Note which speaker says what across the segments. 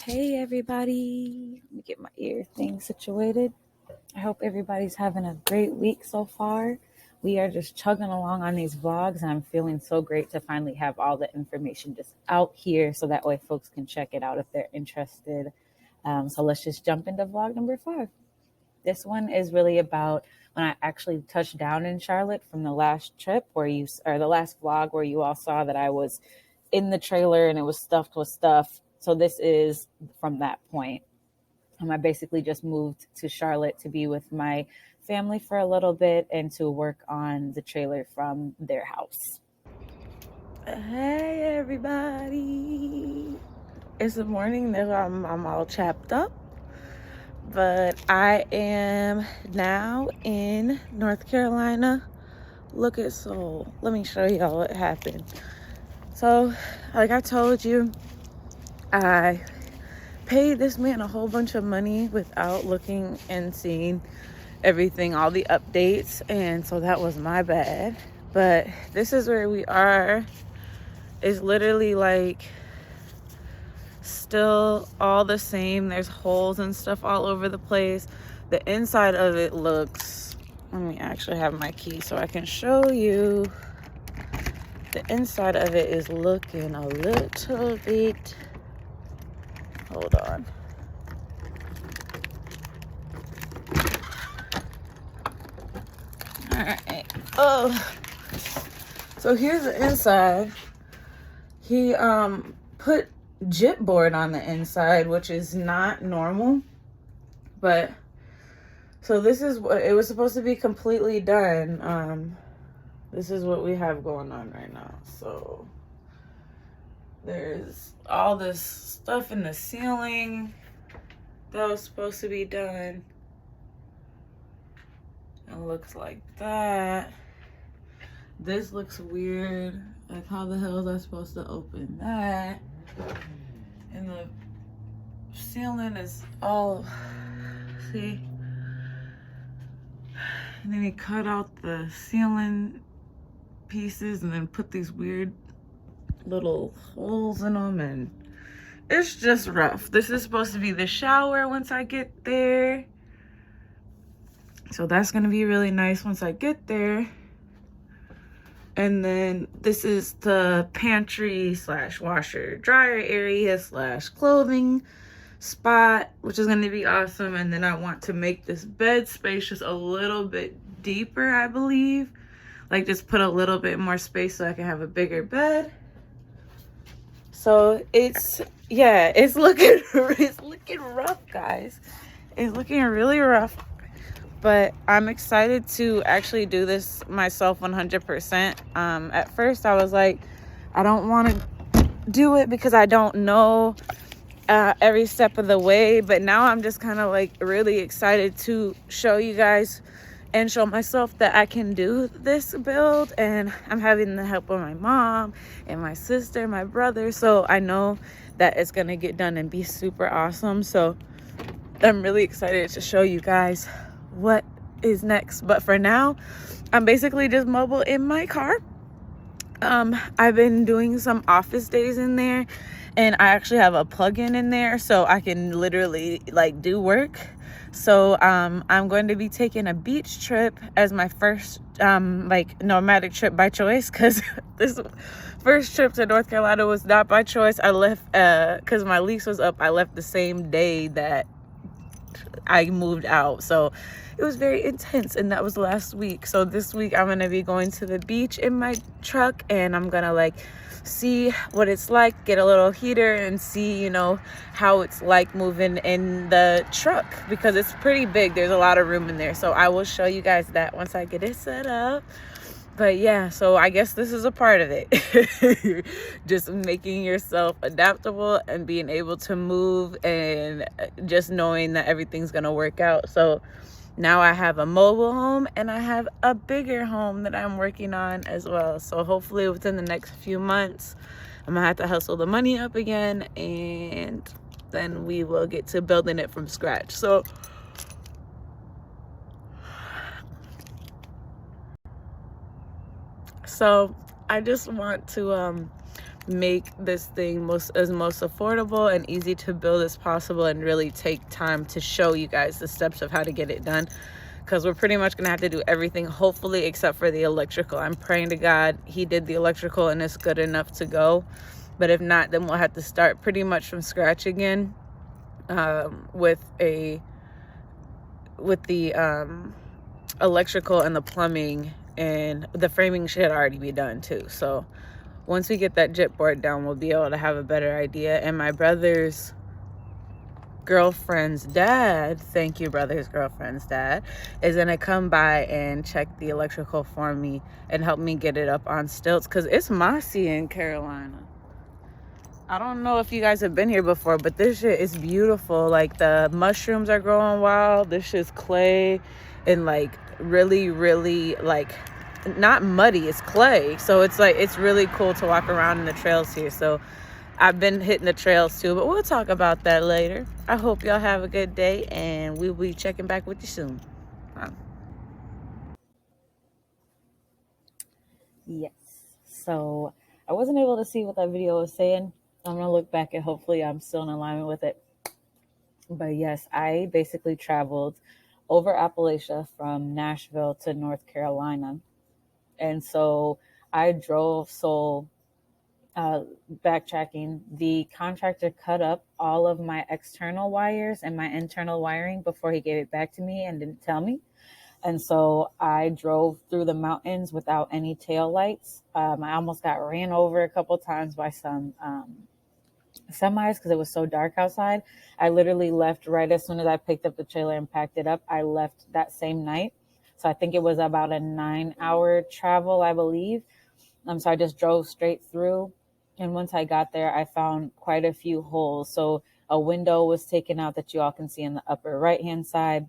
Speaker 1: Hey everybody, let me get my ear thing situated. I hope everybody's having a great week so far. We are just chugging along on these vlogs, and I'm feeling so great to finally have all the information just out here so that way folks can check it out if they're interested. So let's just jump into vlog number 5. This one is really about when I actually touched down in Charlotte from the last trip or the last vlog where you all saw that I was in the trailer and it was stuffed with stuff. So this is from that point. I basically just moved to Charlotte to be with my family for a little bit and to work on the trailer from their house. Hey everybody. It's the morning that I'm all chapped up. But I am now in North Carolina. Look at Seoul. Let me show y'all what happened. So, like I told you, I paid this man a whole bunch of money without looking and seeing everything, all the updates. And so that was my bad. But this is where we are. It's literally like still all the same. There's holes and stuff all over the place. The inside of it looks, let me actually have my key so I can show you. The inside of it is looking a little bit, hold on. All right. Oh, so here's the inside. He put chipboard on the inside, which is not normal, but so this is what it was supposed to be completely done. This is what we have going on right now. So there's all this stuff in the ceiling that was supposed to be done. It looks like that. This looks weird. Like, how the hell is I supposed to open that? And the ceiling is all, see? And then he cut out the ceiling pieces and then put these weird little holes in them, and it's just rough. This is supposed to be the shower once I get there. So that's gonna be really nice once I get there. And then this is the pantry / washer dryer area / clothing spot, which is going to be awesome. And then I want to make this bed space just a little bit deeper, I believe. Like, just put a little bit more space so I can have a bigger bed. So it's looking rough, guys. It's looking really rough. But I'm excited to actually do this myself 100%. At first I was like, I don't want to do it because I don't know every step of the way. But now I'm just kind of like really excited to show you guys and show myself that I can do this build. And I'm having the help of my mom and my sister, my brother. So I know that it's going to get done and be super awesome. So I'm really excited to show you guys what is next. But for now, I'm basically just mobile in my car. I've been doing some office days in there, and I actually have a plug-in in there so I can literally like do work. So I'm going to be taking a beach trip as my first like nomadic trip by choice, because this first trip to North Carolina was not by choice. I left because my lease was up. I left the same day that I moved out, so it was very intense, and that was last week. So this week I'm gonna be going to the beach in my truck, and I'm gonna like see what it's like, get a little heater and see, you know, how it's like moving in the truck, because it's pretty big. There's a lot of room in there, so I will show you guys that once I get it set up. But yeah, so I guess this is a part of it. Just making yourself adaptable and being able to move, and just knowing that everything's gonna work out. So now I have a mobile home and I have a bigger home that I'm working on as well. So hopefully within the next few months, I'm gonna have to hustle the money up again, and then we will get to building it from scratch. So I just want to make this thing most affordable and easy to build as possible, and really take time to show you guys the steps of how to get it done, because we're pretty much gonna have to do everything, hopefully, except for the electrical. I'm praying to God he did the electrical and it's good enough to go, but if not, then we'll have to start pretty much from scratch again, with the electrical and the plumbing, and the framing should already be done too. So once we get that jet board down, we'll be able to have a better idea. And my brother's girlfriend's dad, thank you, brother's girlfriend's dad, is gonna come by and check the electrical for me and help me get it up on stilts, because it's mossy in Carolina. I don't know if you guys have been here before, but this shit is beautiful. Like, the mushrooms are growing wild. This shit's clay and like really, really, like, not muddy, it's clay. So it's like, it's really cool to walk around in the trails here. So I've been hitting the trails too, but we'll talk about that later. I hope y'all have a good day, and we'll be checking back with you soon.
Speaker 2: Yes. So I wasn't able to see what that video was saying. I'm going to look back and hopefully I'm still in alignment with it. But yes, I basically traveled over Appalachia from Nashville to North Carolina. And so I drove, backtracking, the contractor cut up all of my external wires and my internal wiring before he gave it back to me and didn't tell me. And so I drove through the mountains without any tail lights. I almost got ran over a couple times by some semis because it was so dark outside. I literally left right as soon as I picked up the trailer and packed it up. I left that same night. So I think it was about a 9-hour travel, I believe. So I just drove straight through. And once I got there, I found quite a few holes. So a window was taken out that you all can see in the upper right-hand side.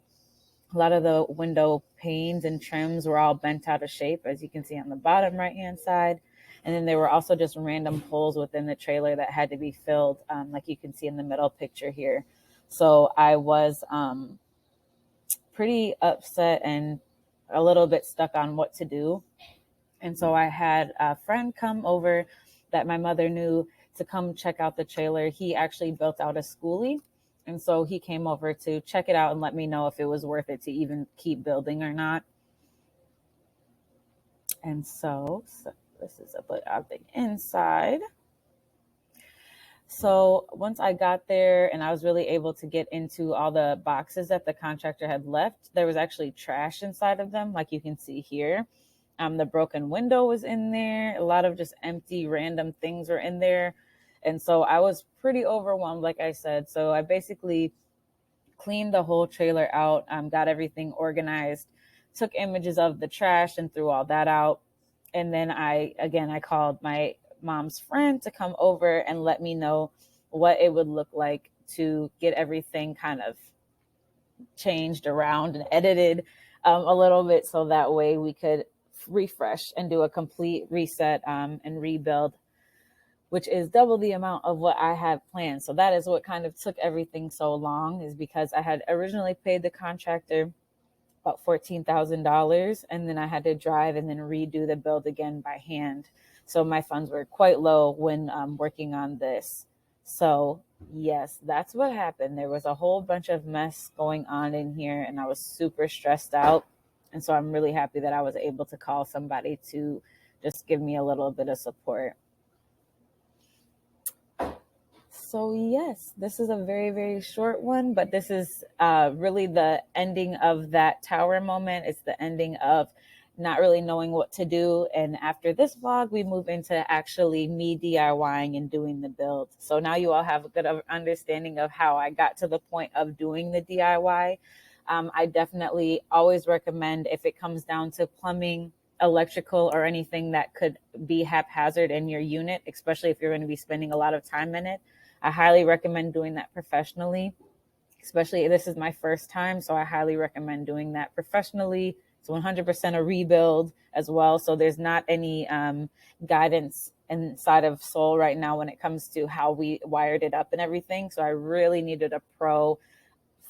Speaker 2: A lot of the window panes and trims were all bent out of shape, as you can see on the bottom right-hand side. And then there were also just random holes within the trailer that had to be filled, like you can see in the middle picture here. So I was pretty upset and a little bit stuck on what to do. And so I had a friend come over that my mother knew to come check out the trailer. He actually built out a schoolie. And so he came over to check it out and let me know if it was worth it to even keep building or not. And so this is a bit of the inside. So once I got there and I was really able to get into all the boxes that the contractor had left, there was actually trash inside of them, like you can see here. The broken window was in there. A lot of just empty, random things were in there. And so I was pretty overwhelmed, like I said. So I basically cleaned the whole trailer out, got everything organized, took images of the trash and threw all that out. And then I called my mom's friend to come over and let me know what it would look like to get everything kind of changed around and edited a little bit, so that way we could refresh and do a complete reset and rebuild, which is double the amount of what I had planned. So that is what kind of took everything so long, is because I had originally paid the contractor about $14,000, and then I had to drive and then redo the build again by hand. So my funds were quite low when working on this. So yes, that's what happened. There was a whole bunch of mess going on in here, and I was super stressed out. And so I'm really happy that I was able to call somebody to just give me a little bit of support. So yes, this is a very, very short one, but this is really the ending of that tower moment. It's the ending of not really knowing what to do. And after this vlog, we move into actually me DIYing and doing the build. So now you all have a good understanding of how I got to the point of doing the DIY. I definitely always recommend, if it comes down to plumbing, electrical, or anything that could be haphazard in your unit, especially if you're going to be spending a lot of time in it, I highly recommend doing that professionally. Especially, this is my first time, so I highly recommend doing that professionally. It's 100% a rebuild as well. So there's not any guidance inside of Soul right now when it comes to how we wired it up and everything. So I really needed a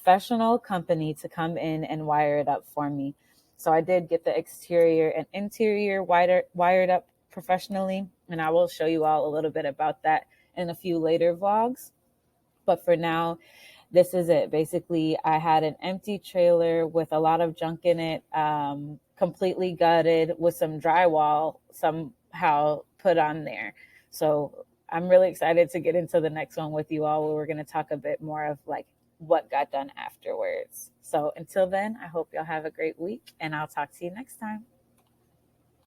Speaker 2: professional company to come in and wire it up for me. So I did get the exterior and interior wired up professionally. And I will show you all a little bit about that in a few later vlogs. But for now, this is it. Basically, I had an empty trailer with a lot of junk in it, completely gutted with some drywall somehow put on there. So I'm really excited to get into the next one with you all, where we're going to talk a bit more of like what got done afterwards. So until then, I hope y'all have a great week, and I'll talk to you next time.